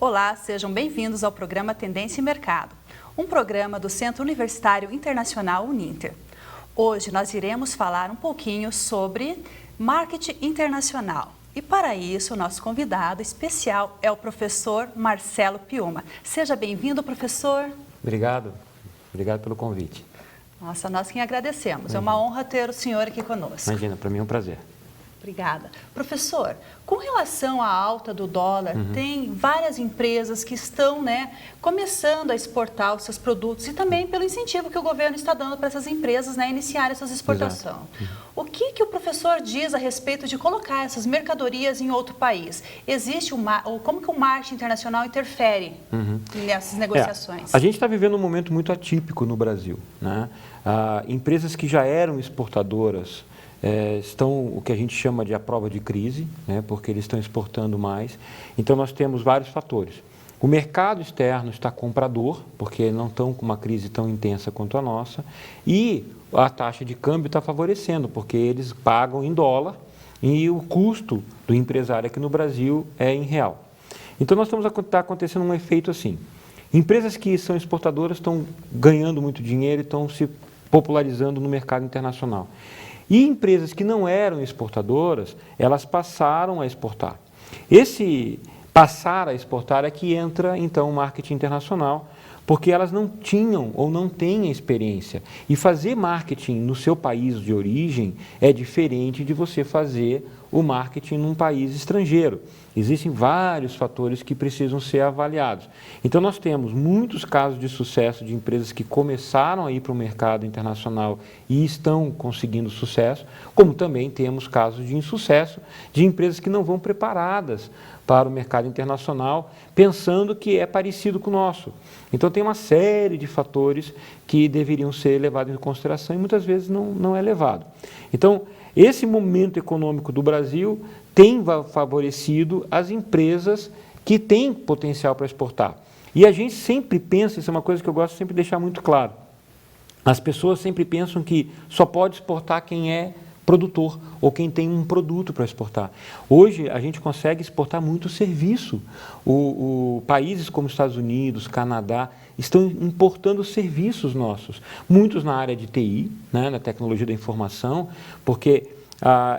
Olá, sejam bem-vindos ao programa Tendência e Mercado, um programa do Centro Universitário Internacional Uninter. Hoje nós iremos falar um pouquinho sobre marketing internacional. E para isso, o nosso convidado especial é o professor Marcelo Piuma. Seja bem-vindo, professor. Obrigado pelo convite. Nossa, nós quem agradecemos. É uma honra ter o senhor aqui conosco. Imagina, para mim é um prazer. Obrigada. Professor, com relação à alta do dólar, tem várias empresas que estão começando a exportar os seus produtos e também pelo incentivo que o governo está dando para essas empresas iniciarem suas exportações. O que o professor diz a respeito de colocar essas mercadorias em outro país? Existe como que o marketing internacional interfere nessas negociações? A gente está vivendo um momento muito atípico no Brasil, né? Empresas que já eram exportadoras estão o que a gente chama de a prova de crise, né, porque eles estão exportando mais. Então, nós temos vários fatores. O mercado externo está comprador, porque não estão com uma crise tão intensa quanto a nossa, e a taxa de câmbio está favorecendo, porque eles pagam em dólar e o custo do empresário aqui no Brasil é em real. Então, está acontecendo um efeito assim. Empresas que são exportadoras estão ganhando muito dinheiro e estão se popularizando no mercado internacional. E empresas que não eram exportadoras, elas passaram a exportar. Esse passar a exportar é que entra, então, o marketing internacional, porque elas não tinham ou não têm experiência. E fazer marketing no seu país de origem é diferente de você fazer o marketing num país estrangeiro. Existem vários fatores que precisam ser avaliados. Então, nós temos muitos casos de sucesso de empresas que começaram a ir para o mercado internacional e estão conseguindo sucesso, como também temos casos de insucesso de empresas que não vão preparadas para o mercado internacional, pensando que é parecido com o nosso. Então, tem uma série de fatores que deveriam ser levados em consideração e muitas vezes não é levado. Então, esse momento econômico do Brasil tem favorecido as empresas que têm potencial para exportar. E a gente sempre pensa, isso é uma coisa que eu gosto sempre de deixar muito claro, as pessoas sempre pensam que só pode exportar quem é produtor ou quem tem um produto para exportar. Hoje a gente consegue exportar muito serviço. Países como Estados Unidos, Canadá, estão importando serviços nossos. Muitos na área de TI, na tecnologia da informação, porque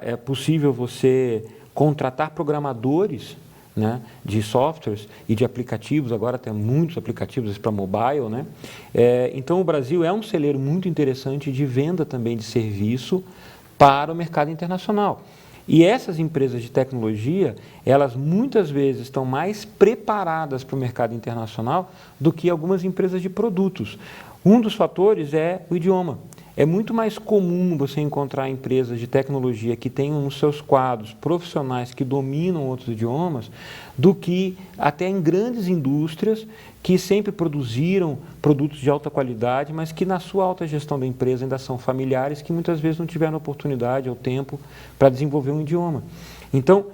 é possível você contratar programadores de softwares e de aplicativos, agora tem muitos aplicativos para mobile. Então o Brasil é um celeiro muito interessante de venda também de serviço para o mercado internacional. E essas empresas de tecnologia, elas muitas vezes estão mais preparadas para o mercado internacional do que algumas empresas de produtos. Um dos fatores é o idioma. É muito mais comum você encontrar empresas de tecnologia que tenham nos seus quadros profissionais que dominam outros idiomas do que até em grandes indústrias que sempre produziram produtos de alta qualidade, mas que na sua alta gestão da empresa ainda são familiares, que muitas vezes não tiveram oportunidade ou tempo para desenvolver um idioma. Então,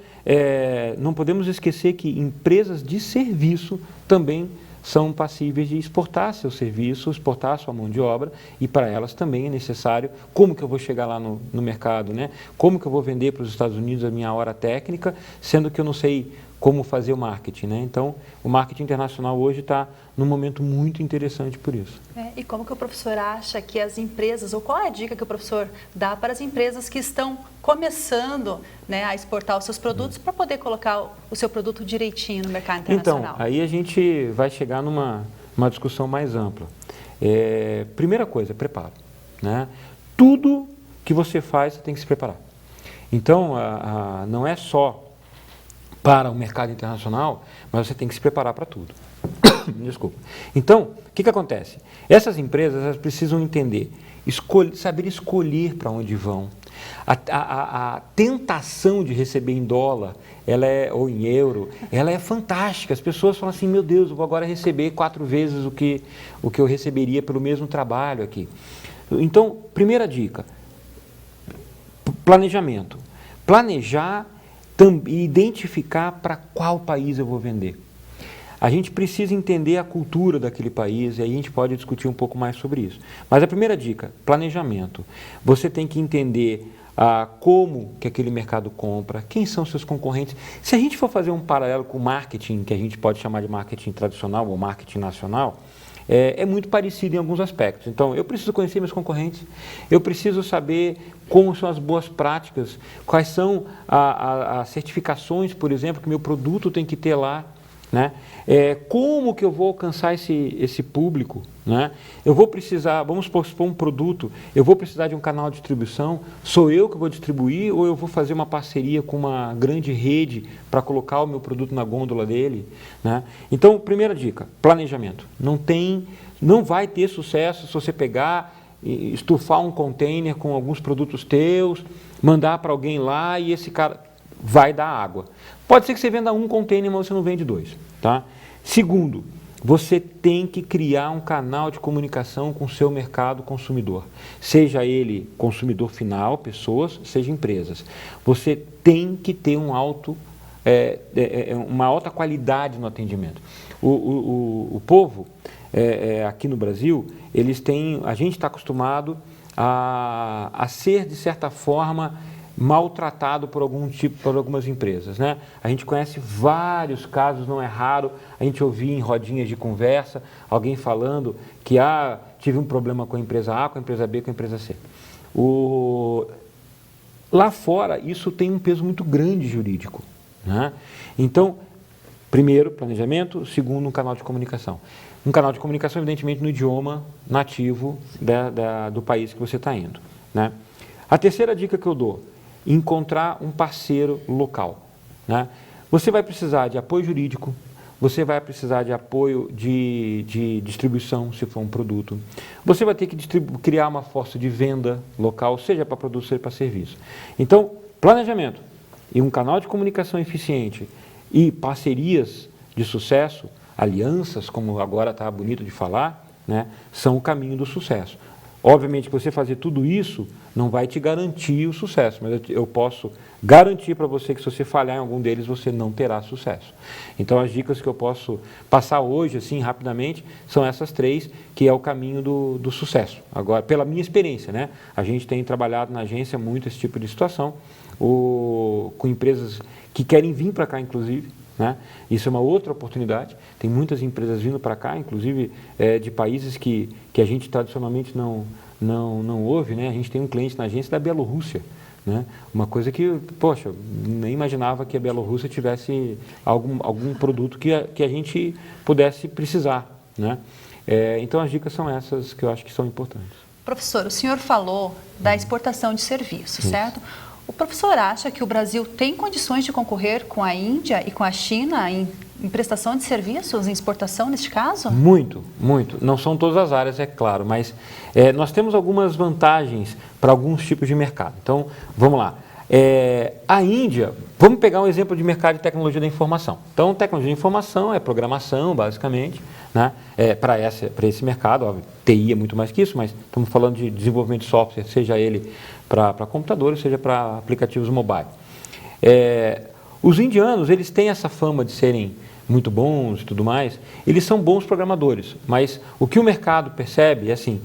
não podemos esquecer que empresas de serviço também são passíveis de exportar seu serviço, exportar sua mão de obra, e para elas também é necessário, como que eu vou chegar lá no mercado, Como que eu vou vender para os Estados Unidos a minha hora técnica, sendo que eu não sei como fazer o marketing, Então, o marketing internacional hoje está num momento muito interessante por isso. E como que o professor acha que as empresas, ou qual é a dica que o professor dá para as empresas que estão começando a exportar os seus produtos para poder colocar o seu produto direitinho no mercado internacional? Então, aí a gente vai chegar numa discussão mais ampla. Primeira coisa, preparo. Tudo que você faz, você tem que se preparar. Então, não é só para o mercado internacional, mas você tem que se preparar para tudo. Desculpa. Então, o que acontece? Essas empresas elas precisam entender, saber escolher para onde vão. A tentação de receber em dólar, ou em euro, ela é fantástica. As pessoas falam assim, meu Deus, eu vou agora receber 4 vezes o que eu receberia pelo mesmo trabalho aqui. Então, primeira dica, planejamento. Planejar e identificar para qual país eu vou vender. a gente precisa entender a cultura daquele país e aí a gente pode discutir um pouco mais sobre isso. Mas a primeira dica, planejamento. Você tem que entender como que aquele mercado compra, quem são seus concorrentes. Se a gente for fazer um paralelo com o marketing, que a gente pode chamar de marketing tradicional ou marketing nacional, é muito parecido em alguns aspectos. Então, eu preciso conhecer meus concorrentes, eu preciso saber como são as boas práticas, quais são as certificações, por exemplo, que meu produto tem que ter lá, né? Como que eu vou alcançar esse público, né? Eu vou precisar, vamos supor um produto, eu vou precisar de um canal de distribuição, sou eu que vou distribuir ou eu vou fazer uma parceria com uma grande rede para colocar o meu produto na gôndola dele, né? Então, primeira dica, planejamento. Não vai ter sucesso se você pegar e estufar um container com alguns produtos teus, mandar para alguém lá e esse cara vai dar água. Pode ser que você venda um container, mas você não vende 2. Tá? Segundo, você tem que criar um canal de comunicação com o seu mercado consumidor. Seja ele consumidor final, pessoas, seja empresas. Você tem que ter uma alta qualidade no atendimento. O povo, aqui no Brasil, a gente está acostumado a ser, de certa forma, maltratado por algumas empresas, né? A gente conhece vários casos, não é raro a gente ouvir em rodinhas de conversa alguém falando que tive um problema com a empresa A, com a empresa B, com a empresa C. Lá fora, isso tem um peso muito grande jurídico, né? Então, primeiro, planejamento. Segundo, um canal de comunicação. Um canal de comunicação, evidentemente, no idioma nativo do país que você está indo, né? A terceira dica que eu dou: encontrar um parceiro local, né? Você vai precisar de apoio jurídico, você vai precisar de apoio de distribuição, se for um produto. Você vai ter que criar uma força de venda local, seja para produto, seja para serviço. Então, planejamento e um canal de comunicação eficiente e parcerias de sucesso, alianças, como agora está bonito de falar, né, são o caminho do sucesso. Obviamente que você fazer tudo isso não vai te garantir o sucesso, mas eu posso garantir para você que se você falhar em algum deles, você não terá sucesso. Então, as dicas que eu posso passar hoje, assim, rapidamente, são essas 3, que é o caminho do sucesso. Agora, pela minha experiência, né? A gente tem trabalhado na agência muito esse tipo de situação, com empresas que querem vir para cá, inclusive, né? Isso é uma outra oportunidade. Tem muitas empresas vindo para cá, inclusive de países que a gente tradicionalmente não ouve, né? A gente tem um cliente na agência da Bielorrússia, né? Uma coisa que, poxa, nem imaginava que a Bielorrússia tivesse algum produto que a gente pudesse precisar, né? Então as dicas são essas que eu acho que são importantes. Professor, o senhor falou da exportação de serviços, certo? O professor acha que o Brasil tem condições de concorrer com a Índia e com a China em prestação de serviços, em exportação neste caso? Muito, muito. Não são todas as áreas, é claro, mas nós temos algumas vantagens para alguns tipos de mercado. Então, vamos lá. A Índia, vamos pegar um exemplo de mercado de tecnologia da informação. Então, tecnologia da informação é programação, basicamente, né? Para esse mercado, óbvio, TI é muito mais que isso, mas estamos falando de desenvolvimento de software, seja ele para computadores, seja para aplicativos mobile. Os indianos, eles têm essa fama de serem muito bons e tudo mais, eles são bons programadores, mas o que o mercado percebe é assim,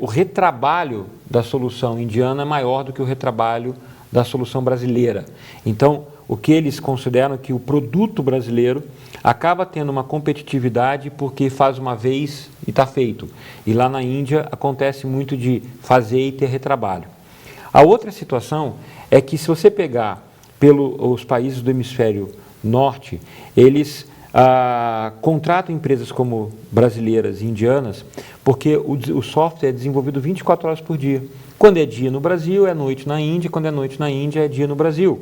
o retrabalho da solução indiana é maior do que o retrabalho da solução brasileira. Então, o que eles consideram é que o produto brasileiro acaba tendo uma competitividade porque faz uma vez e está feito. E lá na Índia acontece muito de fazer e ter retrabalho. A outra situação é que se você pegar os países do hemisfério norte, eles contratam empresas como brasileiras e indianas porque o software é desenvolvido 24 horas por dia. Quando é dia no Brasil, é noite na Índia. Quando é noite na Índia, é dia no Brasil.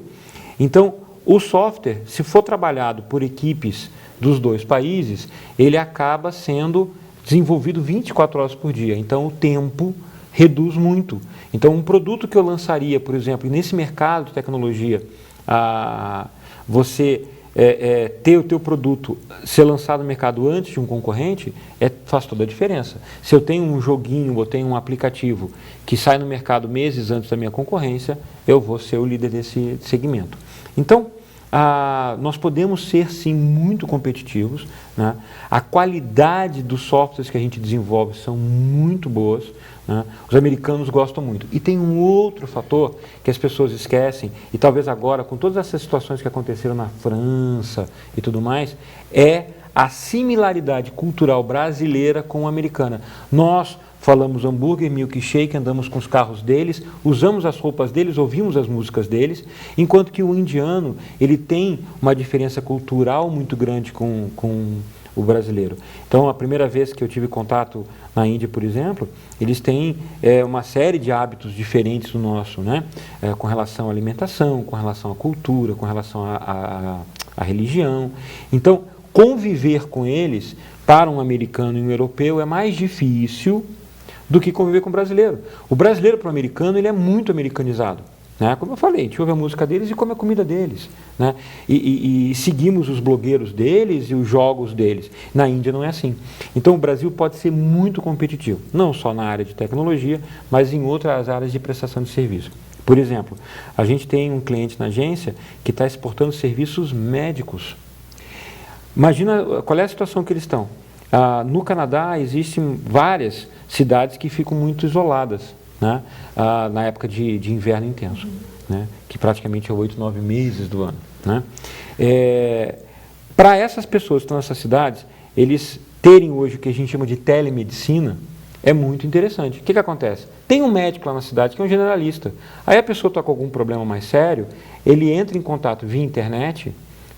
Então, o software, se for trabalhado por equipes dos dois países, ele acaba sendo desenvolvido 24 horas por dia. Então, o tempo reduz muito. Então, um produto que eu lançaria, por exemplo, nesse mercado de tecnologia, você ter o teu produto ser lançado no mercado antes de um concorrente, faz toda a diferença. Se eu tenho um joguinho ou tenho um aplicativo que sai no mercado meses antes da minha concorrência, eu vou ser o líder desse segmento. Então, nós podemos ser, sim, muito competitivos, né? A qualidade dos softwares que a gente desenvolve são muito boas, né? Os americanos gostam muito. E tem um outro fator que as pessoas esquecem, e talvez agora, com todas essas situações que aconteceram na França e tudo mais, é a similaridade cultural brasileira com a americana. Nós falamos hambúrguer, milkshake, andamos com os carros deles, usamos as roupas deles, ouvimos as músicas deles, enquanto que o indiano, ele tem uma diferença cultural muito grande com o brasileiro. Então, a primeira vez que eu tive contato na Índia, por exemplo, eles têm uma série de hábitos diferentes do nosso, né? Com relação à alimentação, com relação à cultura, com relação à religião. Então, conviver com eles, para um americano e um europeu, é mais difícil do que conviver com o brasileiro. O brasileiro para o americano, ele é muito americanizado, né? Como eu falei, a gente ouve a música deles e come a comida deles, né? E seguimos os blogueiros deles e os jogos deles. Na Índia não é assim. Então o Brasil pode ser muito competitivo, não só na área de tecnologia, mas em outras áreas de prestação de serviço. Por exemplo, a gente tem um cliente na agência que está exportando serviços médicos. Imagina qual é a situação que eles estão. No Canadá existem várias cidades que ficam muito isoladas, né? Na época de inverno intenso, né? Que praticamente é 8, 9 meses do ano, né? Para essas pessoas que estão nessas cidades, eles terem hoje o que a gente chama de telemedicina, é muito interessante. O que acontece? Tem um médico lá na cidade que é um generalista. Aí a pessoa está com algum problema mais sério, ele entra em contato via internet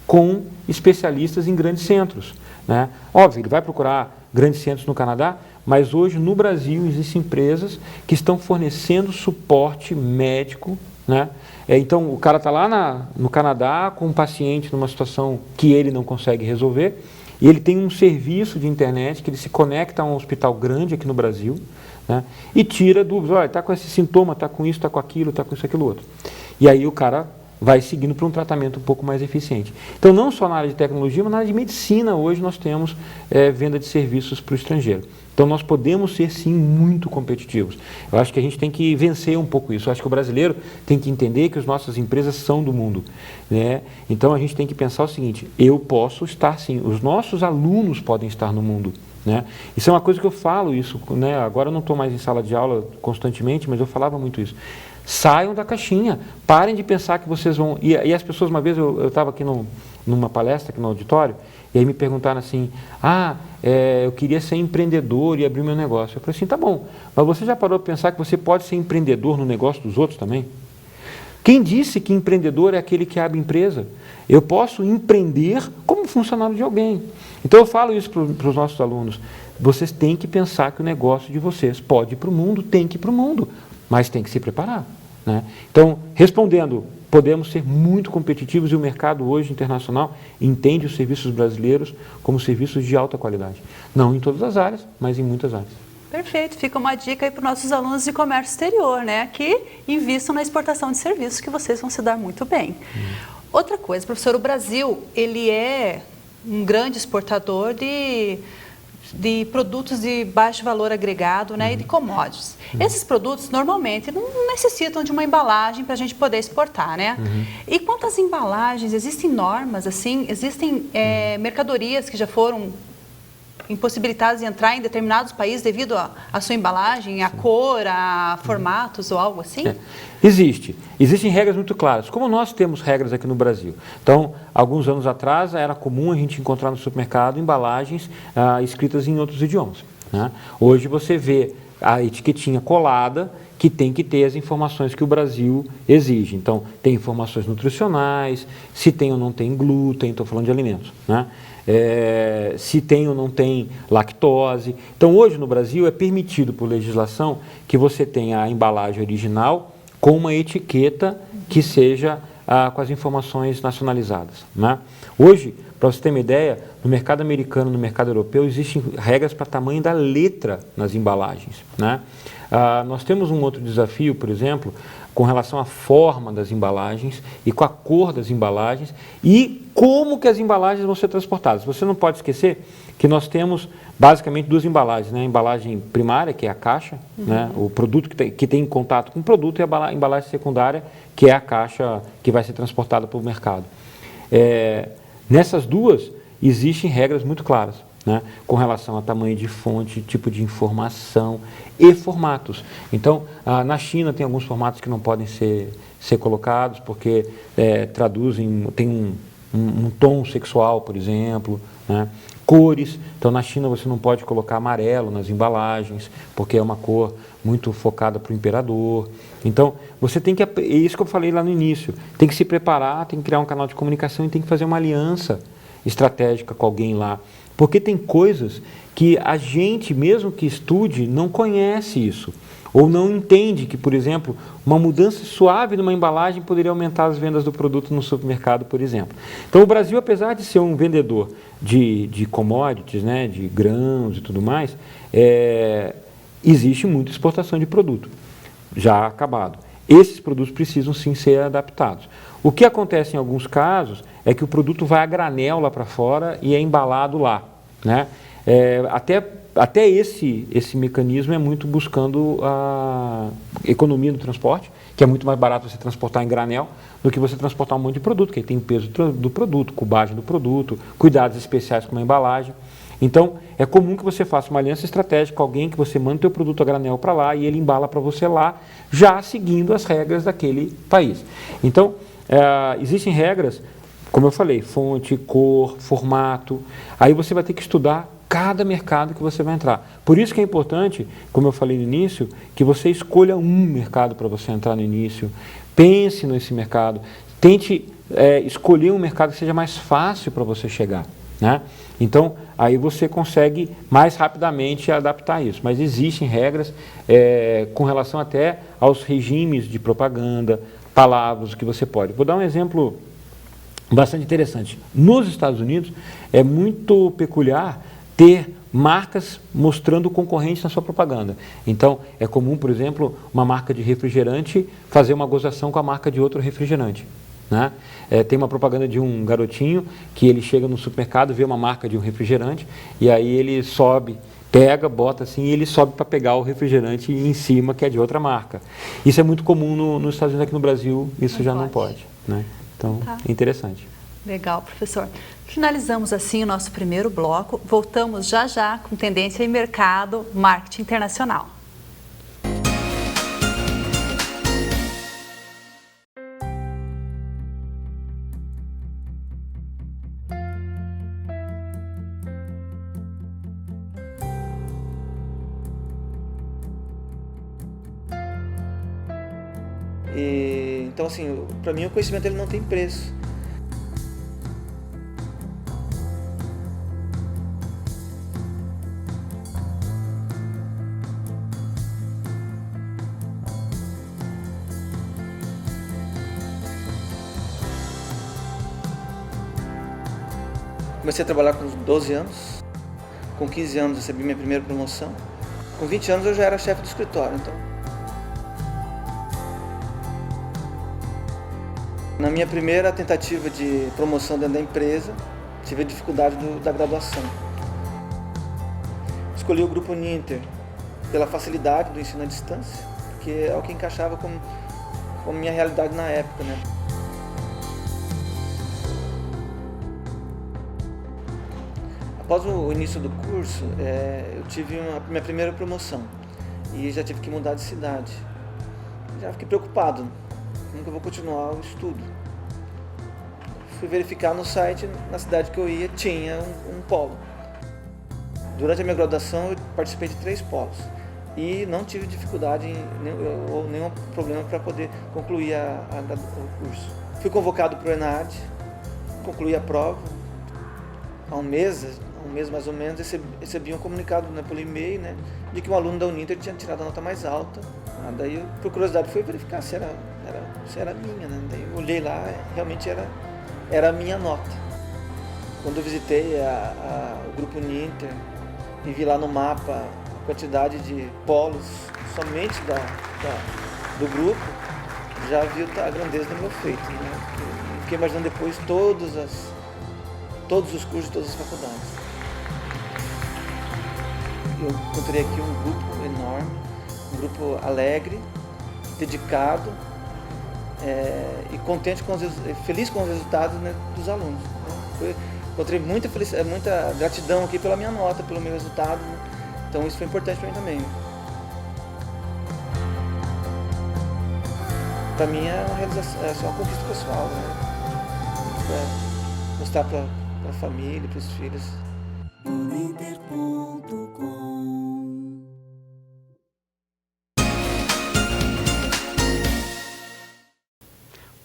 com especialistas em grandes centros, né? Óbvio, ele vai procurar grandes centros no Canadá, mas hoje no Brasil existem empresas que estão fornecendo suporte médico, né? Então o cara está lá no Canadá com um paciente numa situação que ele não consegue resolver, e ele tem um serviço de internet que ele se conecta a um hospital grande aqui no Brasil, né? E tira dúvidas, olha, está com esse sintoma, está com isso, está com aquilo, está com isso, aquilo outro. E aí o cara vai seguindo para um tratamento um pouco mais eficiente. Então, não só na área de tecnologia, mas na área de medicina, hoje nós temos venda de serviços para o estrangeiro. Então, nós podemos ser, sim, muito competitivos. Eu acho que a gente tem que vencer um pouco isso. Eu acho que o brasileiro tem que entender que as nossas empresas são do mundo, né? Então, a gente tem que pensar o seguinte, eu posso estar, sim, os nossos alunos podem estar no mundo, né? Isso é uma coisa que eu falo, isso, né? Agora eu não estou mais em sala de aula constantemente, mas eu falava muito isso. Saiam da caixinha, parem de pensar que vocês vão... E as pessoas, uma vez eu estava aqui numa palestra, aqui no auditório, e aí me perguntaram assim, eu queria ser empreendedor e abrir meu negócio. Eu falei assim, tá bom, mas você já parou para pensar que você pode ser empreendedor no negócio dos outros também? Quem disse que empreendedor é aquele que abre empresa? Eu posso empreender como funcionário de alguém. Então eu falo isso para os nossos alunos, vocês têm que pensar que o negócio de vocês pode ir para o mundo, tem que ir para o mundo, mas tem que se preparar, né? Então, respondendo, podemos ser muito competitivos e o mercado hoje internacional entende os serviços brasileiros como serviços de alta qualidade. Não em todas as áreas, mas em muitas áreas. Perfeito, fica uma dica aí para os nossos alunos de comércio exterior, né? Que invistam na exportação de serviços que vocês vão se dar muito bem. Outra coisa, professor, o Brasil, ele é um grande exportador de produtos de baixo valor agregado, né, e de commodities. Esses produtos, normalmente, não necessitam de uma embalagem para a gente poder exportar, né? E quanto às embalagens, existem normas, assim, existem mercadorias que já foram impossibilitadas de entrar em determinados países devido à sua embalagem, à cor, a formatos ou algo assim? Existem regras muito claras, como nós temos regras aqui no Brasil. Então, alguns anos atrás, era comum a gente encontrar no supermercado embalagens escritas em outros idiomas, né? Hoje você vê a etiquetinha colada que tem que ter as informações que o Brasil exige. Então, tem informações nutricionais, se tem ou não tem glúten, estou falando de alimentos, né? Se tem ou não tem lactose. Então, hoje no Brasil é permitido por legislação que você tenha a embalagem original com uma etiqueta que seja com as informações nacionalizadas, né? Hoje, para você ter uma ideia, no mercado americano, no mercado europeu, existem regras para tamanho da letra nas embalagens, né? Nós temos um outro desafio, por exemplo, com relação à forma das embalagens e com a cor das embalagens e como que as embalagens vão ser transportadas. Você não pode esquecer que nós temos basicamente duas embalagens, né? A embalagem primária, que é a caixa, né? O produto que tem contato com o produto, e a embalagem secundária, que é a caixa que vai ser transportada para o mercado. Nessas duas, existem regras muito claras, né, com relação a tamanho de fonte, tipo de informação e formatos. Então, na China tem alguns formatos que não podem ser colocados, porque traduzem, tem um tom sexual, por exemplo, né? Cores, então na China você não pode colocar amarelo nas embalagens, porque é uma cor muito focada para o imperador. Então, você tem que, é isso que eu falei lá no início, tem que se preparar, tem que criar um canal de comunicação e tem que fazer uma aliança estratégica com alguém lá. Porque tem coisas que a gente, mesmo que estude, não conhece isso. Ou não entende que, por exemplo, uma mudança suave numa embalagem poderia aumentar as vendas do produto no supermercado, por exemplo. Então, o Brasil, apesar de ser um vendedor de commodities, né, de grãos e tudo mais, existe muita exportação de produto, já acabado. Esses produtos precisam sim ser adaptados. O que acontece em alguns casos é que o produto vai a granel lá para fora e é embalado lá, né? Até esse mecanismo é muito buscando a economia do transporte, que é muito mais barato você transportar em granel do que você transportar um monte de produto, que aí tem peso do produto, cubagem do produto, cuidados especiais com a embalagem. Então, é comum que você faça uma aliança estratégica com alguém, que você manda o teu produto a granel para lá e ele embala para você lá, já seguindo as regras daquele país. Então, existem regras, como eu falei, fonte, cor, formato. Aí você vai ter que estudar cada mercado que você vai entrar. Por isso que é importante, como eu falei no início, que você escolha um mercado para você entrar no início, pense nesse mercado, tente escolher um mercado que seja mais fácil para você chegar, né? Então, aí você consegue mais rapidamente adaptar isso. Mas existem regras com relação até aos regimes de propaganda, palavras que você pode. Vou dar um exemplo bastante interessante. Nos Estados Unidos, é muito peculiar ter marcas mostrando concorrentes na sua propaganda. Então, é comum, por exemplo, uma marca de refrigerante fazer uma gozação com a marca de outro refrigerante, né? Tem uma propaganda de um garotinho que ele chega no supermercado, vê uma marca de um refrigerante e aí ele sobe, pega, bota assim e ele sobe para pegar o refrigerante em cima, que é de outra marca. Isso é muito comum nos Estados Unidos. Aqui no Brasil isso já não pode, né? Então, é interessante. Legal, professor. Finalizamos assim o nosso primeiro bloco. Voltamos já já com tendência em mercado, marketing internacional. Então, assim, para mim o conhecimento ele não tem preço. Comecei a trabalhar com 12 anos, com 15 anos recebi minha primeira promoção, com 20 anos eu já era chefe do escritório. Então, na minha primeira tentativa de promoção dentro da empresa, tive a dificuldade da graduação. Escolhi o Grupo Ninter pela facilidade do ensino à distância, que é o que encaixava com a minha realidade na época, né? Após o início do curso, eu tive minha primeira promoção e já tive que mudar de cidade. Já fiquei preocupado, como que eu vou continuar o estudo? Fui verificar no site, na cidade que eu ia, tinha um polo. Durante a minha graduação, eu participei de 3 polos e não tive dificuldade ou nenhum problema para poder concluir o curso. Fui convocado para o ENAD, concluí a prova. Há um mês mais ou menos, recebi um comunicado, né, pelo e-mail, né, de que um aluno da Uninter tinha tirado a nota mais alta. Daí, por curiosidade, fui verificar se era minha, né? Daí eu olhei lá, realmente era a minha nota. Quando eu visitei o Grupo Ninter e vi lá no mapa a quantidade de polos somente do grupo, já vi a grandeza do meu feito, né? Fiquei imaginando depois todos os cursos, todas as faculdades. Eu encontrei aqui um grupo enorme, um grupo alegre, dedicado e contente feliz com os resultados, né, dos alunos. Né? Encontrei muita felicidade, muita gratidão aqui pela minha nota, pelo meu resultado, né? Então isso foi importante para mim também. Para mim é uma realização, é só uma conquista pessoal, né? Mostrar para a família, para os filhos.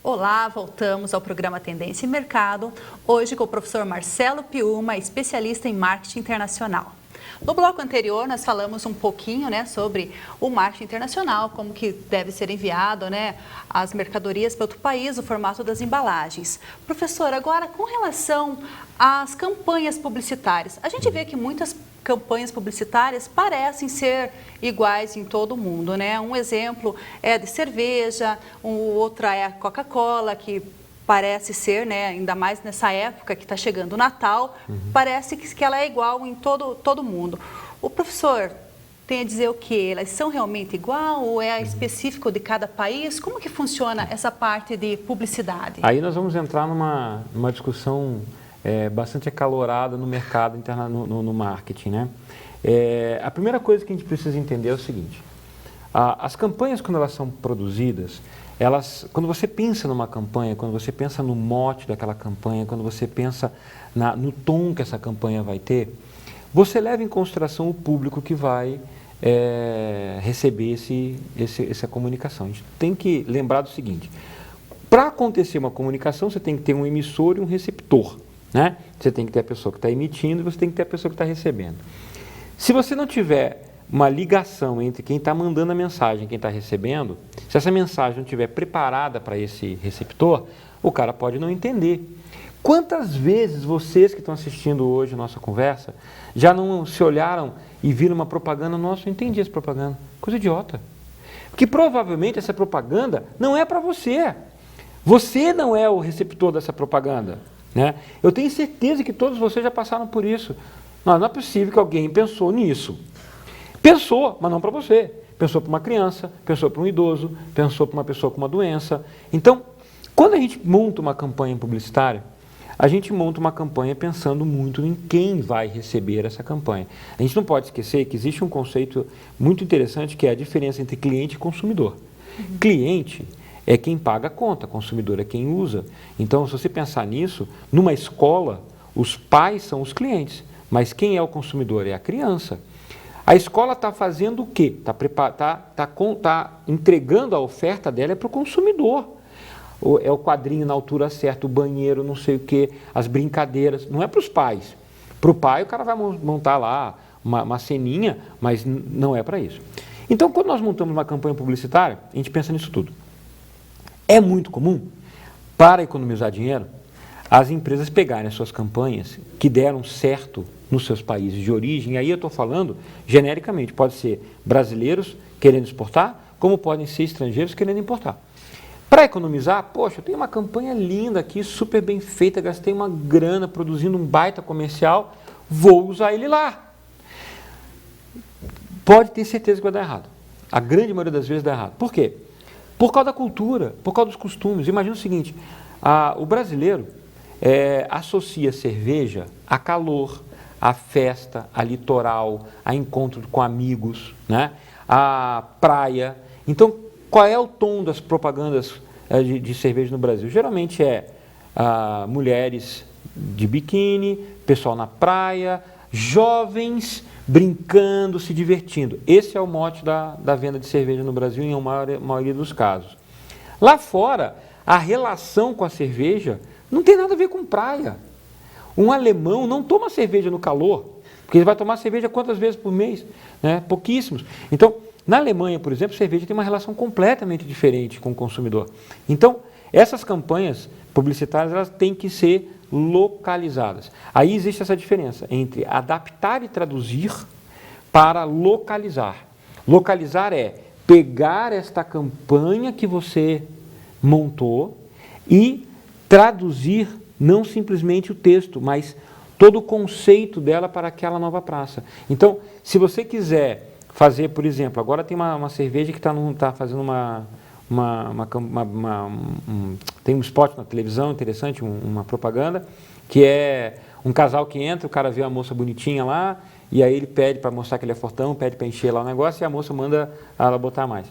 Olá, voltamos ao programa Tendência e Mercado, hoje com o professor Marcelo Piuma, especialista em marketing internacional. No bloco anterior, nós falamos um pouquinho, né, sobre o marketing internacional, como que deve ser enviado, né, as mercadorias para outro país, o formato das embalagens. Professor, agora com relação às campanhas publicitárias, a gente vê que muitas campanhas publicitárias parecem ser iguais em todo o mundo, né? Um exemplo é de cerveja, outra é a Coca-Cola, que parece ser, né, ainda mais nessa época que está chegando o Natal, parece que ela é igual em todo mundo. O professor tem a dizer o quê? Elas são realmente igual ou é específico de cada país? Como que funciona essa parte de publicidade? Aí nós vamos entrar numa discussão bastante acalorada no mercado interno, no marketing, né? A primeira coisa que a gente precisa entender é o seguinte: as campanhas, quando elas são produzidas, quando você pensa numa campanha, quando você pensa no mote daquela campanha, quando você pensa no tom que essa campanha vai ter, você leva em consideração o público que vai receber essa comunicação. A gente tem que lembrar do seguinte: para acontecer uma comunicação, você tem que ter um emissor e um receptor, né? Você tem que ter a pessoa que está emitindo e você tem que ter a pessoa que está recebendo. Se você não tiver uma ligação entre quem está mandando a mensagem e quem está recebendo, se essa mensagem não estiver preparada para esse receptor, o cara pode não entender. Quantas vezes vocês que estão assistindo hoje a nossa conversa já não se olharam e viram uma propaganda? Nossa, eu entendi essa propaganda. Coisa idiota. Porque provavelmente essa propaganda não é para você. Você não é o receptor dessa propaganda, né? Eu tenho certeza que todos vocês já passaram por isso. Não é possível que alguém pensou nisso. Pensou, mas não para você. Pensou para uma criança, pensou para um idoso, pensou para uma pessoa com uma doença. Então, quando a gente monta uma campanha publicitária, a gente monta uma campanha pensando muito em quem vai receber essa campanha. A gente não pode esquecer que existe um conceito muito interessante que é a diferença entre cliente e consumidor. Cliente é quem paga a conta, consumidor é quem usa. Então, se você pensar nisso, numa escola, os pais são os clientes, mas quem é o consumidor? É a criança. A escola está fazendo o quê? Está entregando a oferta dela para o consumidor. É o quadrinho na altura certa, o banheiro, não sei o quê, as brincadeiras. Não é para os pais. Para o pai, o cara vai montar lá uma ceninha, mas não é para isso. Então, quando nós montamos uma campanha publicitária, a gente pensa nisso tudo. É muito comum, para economizar dinheiro, as empresas pegarem as suas campanhas que deram certo nos seus países de origem, e aí eu estou falando genericamente, pode ser brasileiros querendo exportar, como podem ser estrangeiros querendo importar. Para economizar, poxa, eu tenho uma campanha linda aqui, super bem feita, gastei uma grana produzindo um baita comercial, vou usar ele lá. Pode ter certeza que vai dar errado. A grande maioria das vezes dá errado. Por quê? Por causa da cultura, por causa dos costumes. Imagina o seguinte, o brasileiro associa cerveja a calor, a festa, a litoral, a encontro com amigos, né? A praia. Então, qual é o tom das propagandas de cerveja no Brasil? Geralmente mulheres de biquíni, pessoal na praia, jovens brincando, se divertindo. Esse é o mote da venda de cerveja no Brasil em maioria dos casos. Lá fora, a relação com a cerveja não tem nada a ver com praia. Um alemão não toma cerveja no calor, porque ele vai tomar cerveja quantas vezes por mês? Né? Pouquíssimos. Então, na Alemanha, por exemplo, cerveja tem uma relação completamente diferente com o consumidor. Então, essas campanhas publicitárias elas têm que ser localizadas. Aí existe essa diferença entre adaptar e traduzir para localizar. Localizar é pegar esta campanha que você montou e traduzir não simplesmente o texto, mas todo o conceito dela para aquela nova praça. Então, se você quiser fazer, por exemplo, agora tem uma cerveja que está fazendo uma tem um spot na televisão interessante, uma propaganda, que é um casal que entra, o cara vê uma moça bonitinha lá, e aí ele pede para mostrar que ele é fortão, pede para encher lá o negócio, e a moça manda ela botar mais.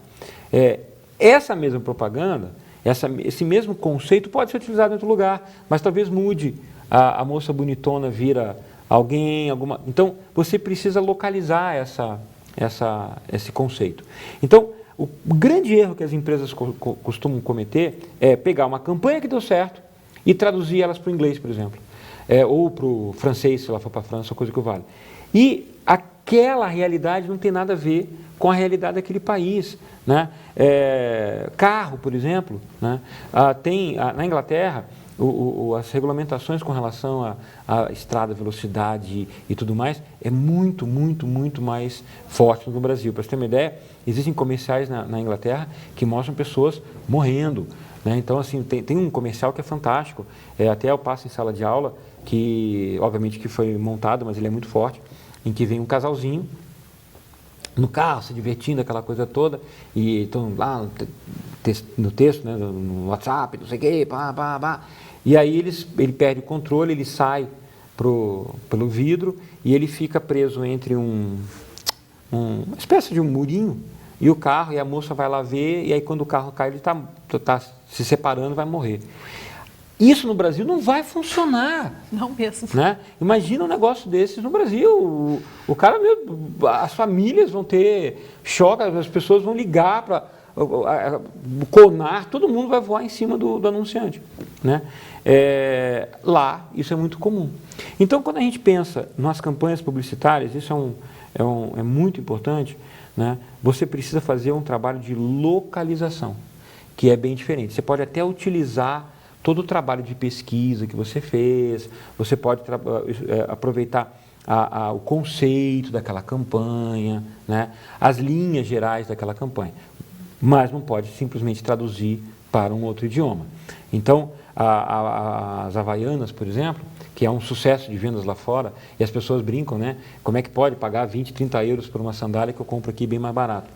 Essa mesma propaganda, esse mesmo conceito pode ser utilizado em outro lugar, mas talvez mude. A moça bonitona vira alguém, Então, você precisa localizar esse conceito. Então, o grande erro que as empresas costumam cometer é pegar uma campanha que deu certo e traduzir elas para o inglês, por exemplo. Ou para o francês, se ela for para a França, ou coisa que vale. E aquela realidade não tem nada a ver com a realidade daquele país, né? Carro, por exemplo, né? Na Inglaterra, as regulamentações com relação à estrada, velocidade e tudo mais é muito, muito, muito mais forte do que no Brasil. Para você ter uma ideia, existem comerciais na Inglaterra que mostram pessoas morrendo, né? Então, assim, tem um comercial que é fantástico, até eu passo em sala de aula, que obviamente que foi montado, mas ele é muito forte, em que vem um casalzinho no carro, se divertindo, aquela coisa toda, e estão lá no texto, né, no WhatsApp, não sei o quê, e aí ele perde o controle, ele sai pelo vidro e ele fica preso entre uma espécie de um murinho e o carro, e a moça vai lá ver, e aí quando o carro cai, ele está se separando, vai morrer. Isso no Brasil não vai funcionar. Não mesmo. Né? Imagina um negócio desses no Brasil. O cara, as famílias vão ter choque, as pessoas vão ligar para o CONAR, todo mundo vai voar em cima do anunciante. Né? Lá, isso é muito comum. Então, quando a gente pensa nas campanhas publicitárias, isso é muito importante, né? Você precisa fazer um trabalho de localização, que é bem diferente. Você pode até utilizar todo o trabalho de pesquisa que você fez, você pode aproveitar o conceito daquela campanha, né? As linhas gerais daquela campanha, mas não pode simplesmente traduzir para um outro idioma. Então, as Havaianas, por exemplo, que é um sucesso de vendas lá fora, e as pessoas brincam, né? Como é que pode pagar 20, 30 euros por uma sandália que eu compro aqui bem mais barato?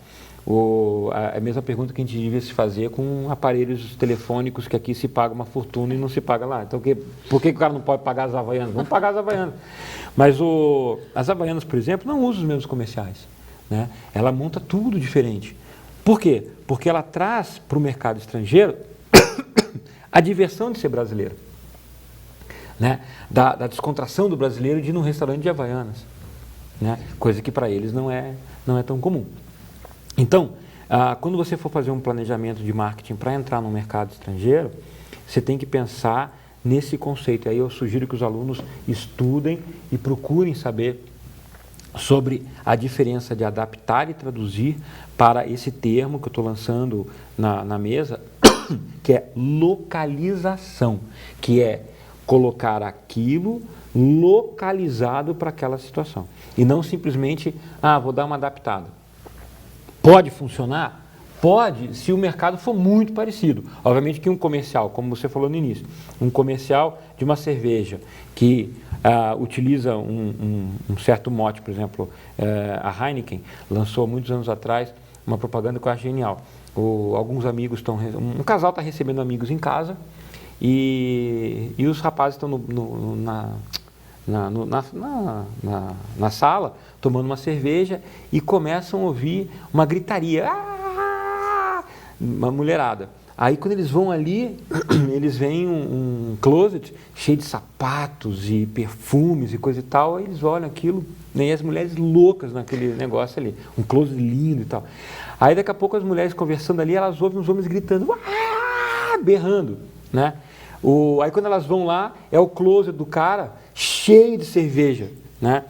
A mesma pergunta que a gente devia se fazer com aparelhos telefônicos que aqui se paga uma fortuna e não se paga lá. Então, por que o cara não pode pagar as Havaianas? Vamos pagar as Havaianas. Mas as Havaianas, por exemplo, não usam os mesmos comerciais. Né? Ela monta tudo diferente. Por quê? Porque ela traz para o mercado estrangeiro a diversão de ser brasileiro. Né? Da descontração do brasileiro de ir num restaurante de Havaianas. Né? Coisa que para eles não é tão comum. Então, quando você for fazer um planejamento de marketing para entrar no mercado estrangeiro, você tem que pensar nesse conceito. Aí eu sugiro que os alunos estudem e procurem saber sobre a diferença de adaptar e traduzir para esse termo que eu estou lançando na mesa, que é localização, que é colocar aquilo localizado para aquela situação. E não simplesmente, vou dar uma adaptada. Pode funcionar? Pode, se o mercado for muito parecido. Obviamente que um comercial, como você falou no início, um comercial de uma cerveja que utiliza um certo mote, por exemplo, a Heineken lançou muitos anos atrás uma propaganda que eu acho genial. Alguns amigos um casal está recebendo amigos em casa e os rapazes estão na sala, tomando uma cerveja e começam a ouvir uma gritaria, uma mulherada. Aí quando eles vão ali, eles veem um closet cheio de sapatos e perfumes e coisa e tal, aí eles olham aquilo, né, e as mulheres loucas naquele negócio ali, um closet lindo e tal. Aí daqui a pouco as mulheres conversando ali, elas ouvem os homens gritando, berrando, né? Aí quando elas vão lá, é o closet do cara cheio de cerveja, né?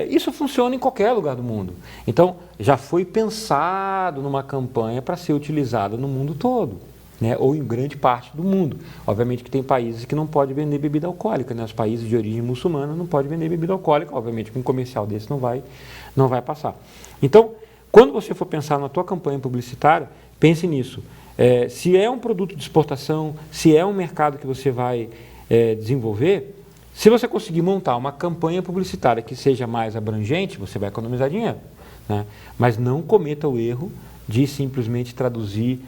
Isso funciona em qualquer lugar do mundo. Então, já foi pensado numa campanha para ser utilizada no mundo todo, né? Ou em grande parte do mundo. Obviamente que tem países que não podem vender bebida alcoólica, né? Os países de origem muçulmana não podem vender bebida alcoólica, obviamente que um comercial desse não vai passar. Então, quando você for pensar na tua campanha publicitária, pense nisso. Se é um produto de exportação, se é um mercado que você vai desenvolver, se você conseguir montar uma campanha publicitária que seja mais abrangente, você vai economizar dinheiro. Né? Mas não cometa o erro de simplesmente traduzir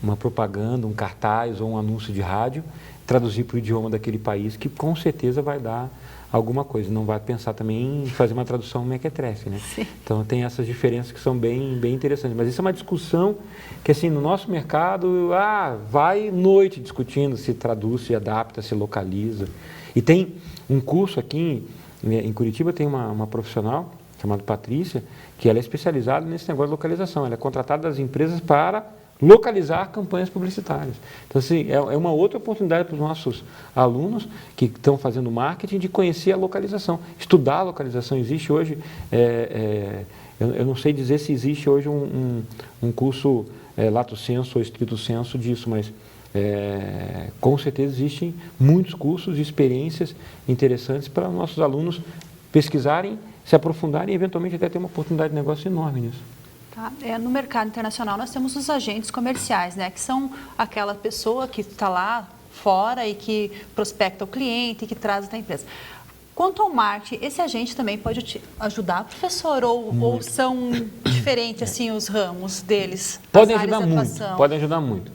uma propaganda, um cartaz ou um anúncio de rádio, traduzir para o idioma daquele país, que com certeza vai dar alguma coisa. Não vai pensar também em fazer uma tradução mequetrefe, né? Sim. Então tem essas diferenças que são bem interessantes. Mas isso é uma discussão que, assim, no nosso mercado, vai noite discutindo se traduz, se adapta, se localiza. E tem um curso aqui em Curitiba, tem uma profissional chamada Patrícia, que ela é especializada nesse negócio de localização. Ela é contratada das empresas para localizar campanhas publicitárias. Então, assim, é uma outra oportunidade para os nossos alunos que estão fazendo marketing de conhecer a localização, estudar a localização. Existe hoje, eu não sei dizer se existe hoje um curso lato sensu ou estrito sensu disso, mas com certeza existem muitos cursos e experiências interessantes para nossos alunos pesquisarem, se aprofundarem e eventualmente até ter uma oportunidade de negócio enorme nisso. Tá? No mercado internacional nós temos os agentes comerciais, né, que são aquela pessoa que está lá fora e que prospecta o cliente e que traz até a empresa. Quanto ao marketing, esse agente também pode te ajudar, professor? Ou são diferentes assim, os ramos deles? Podem ajudar muito.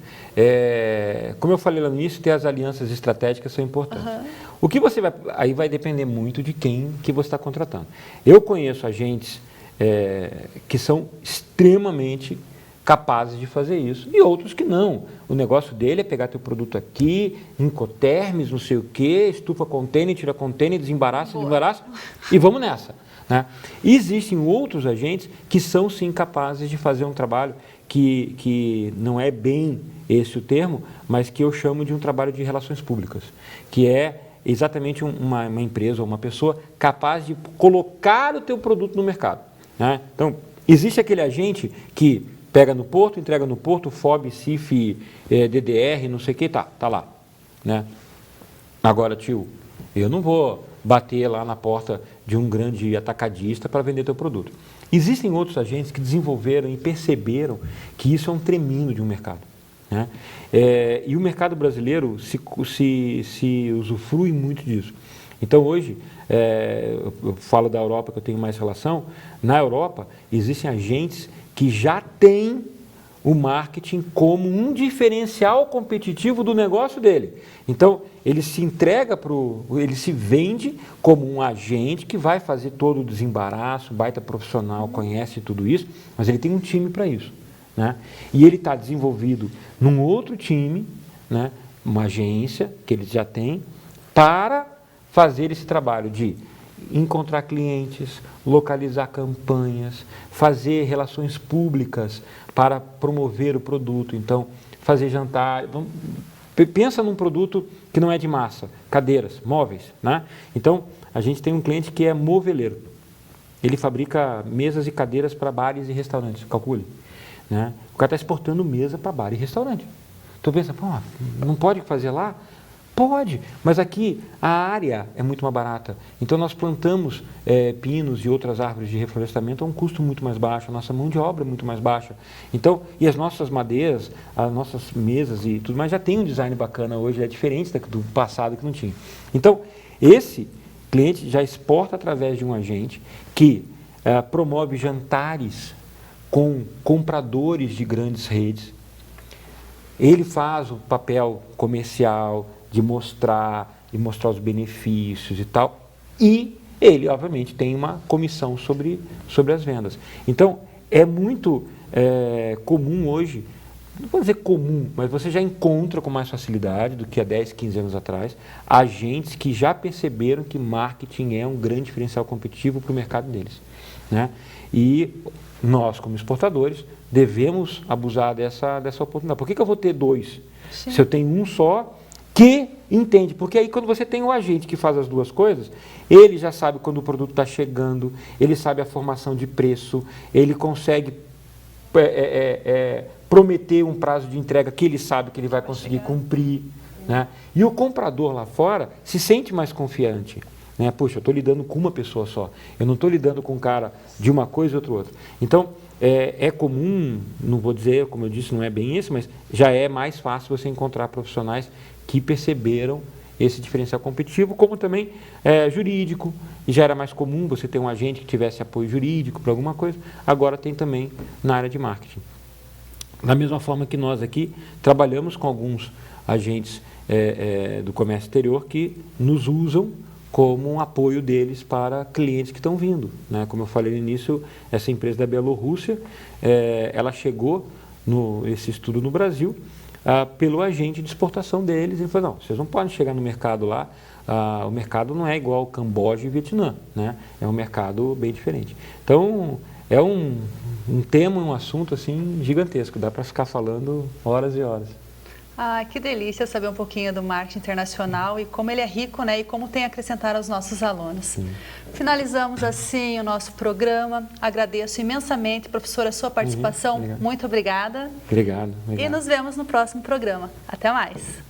Como eu falei lá no início, ter as alianças estratégicas são importantes. Uhum. O que você vai... Aí vai depender muito de quem que você está contratando. Eu conheço agentes que são extremamente capazes de fazer isso, e outros que não. O negócio dele é pegar teu produto aqui, Incoterms, não sei o quê, estufa container, tira container, desembaraça, e vamos nessa. Né? E existem outros agentes que são sim capazes de fazer um trabalho que não é bem esse o termo, mas que eu chamo de um trabalho de relações públicas, que é exatamente uma empresa ou uma pessoa capaz de colocar o teu produto no mercado. Né? Então, existe aquele agente que pega no porto, entrega no porto, FOB, CIF, DDR, não sei o que, tá lá. Né? Agora, tio, eu não vou bater lá na porta de um grande atacadista para vender teu produto. Existem outros agentes que desenvolveram e perceberam que isso é um tremendo de um mercado. Né? E o mercado brasileiro se usufrui muito disso. Então, hoje, eu falo da Europa, que eu tenho mais relação. Na Europa, existem agentes que já têm o marketing como um diferencial competitivo do negócio dele. Então, ele se entrega ele se vende como um agente que vai fazer todo o desembaraço, baita profissional, conhece tudo isso, mas ele tem um time para isso. Né? E ele está desenvolvido num outro time, né? Uma agência que eles já têm, para fazer esse trabalho de encontrar clientes, localizar campanhas, fazer relações públicas para promover o produto. Então, fazer jantar. Pensa num produto que não é de massa, cadeiras, móveis. Né? Então, a gente tem um cliente que é moveleiro. Ele fabrica mesas e cadeiras para bares e restaurantes, calcule. Né? O cara está exportando mesa para bar e restaurante. Então pensa, não pode fazer lá? Pode, mas aqui a área é muito mais barata. Então nós plantamos pinos e outras árvores de reflorestamento a um custo muito mais baixo, a nossa mão de obra é muito mais baixa. Então, e as nossas madeiras, as nossas mesas e tudo mais já tem um design bacana hoje, é diferente do passado que não tinha. Então, esse cliente já exporta através de um agente que promove jantares com compradores de grandes redes. Ele faz o papel comercial de mostrar os benefícios e tal, e ele, obviamente, tem uma comissão sobre as vendas. Então, é muito comum hoje, não vou dizer comum, mas você já encontra com mais facilidade do que há 10, 15 anos atrás, agentes que já perceberam que marketing é um grande diferencial competitivo para o mercado deles. Né? E nós, como exportadores, devemos abusar dessa oportunidade. Por que eu vou ter dois? Sim. Se eu tenho um só que entende? Porque aí quando você tem um agente que faz as duas coisas, ele já sabe quando o produto está chegando, ele sabe a formação de preço, ele consegue prometer um prazo de entrega que ele sabe que ele vai conseguir cumprir. Né? E o comprador lá fora se sente mais confiante. Né? Puxa, eu estou lidando com uma pessoa só, eu não estou lidando com um cara de uma coisa e outra. Então, é comum, não vou dizer, como eu disse, não é bem isso, mas já é mais fácil você encontrar profissionais que perceberam esse diferencial competitivo, como também jurídico, e já era mais comum você ter um agente que tivesse apoio jurídico para alguma coisa, agora tem também na área de marketing. Da mesma forma que nós aqui trabalhamos com alguns agentes do comércio exterior que nos usam como um apoio deles para clientes que estão vindo, né? Como eu falei no início, essa empresa da Bielorrússia, ela chegou esse estudo no Brasil pelo agente de exportação deles. Ele falou, não, vocês não podem chegar no mercado lá, o mercado não é igual ao Camboja e Vietnã, né? É um mercado bem diferente. Então, é um tema, um assunto assim gigantesco, dá para ficar falando horas e horas. Ah, que delícia saber um pouquinho do marketing internacional e como ele é rico, né? E como tem a acrescentar aos nossos alunos. Sim. Finalizamos assim o nosso programa. Agradeço imensamente, professora, a sua participação. Obrigado. Muito obrigada. Obrigado. E nos vemos no próximo programa. Até mais.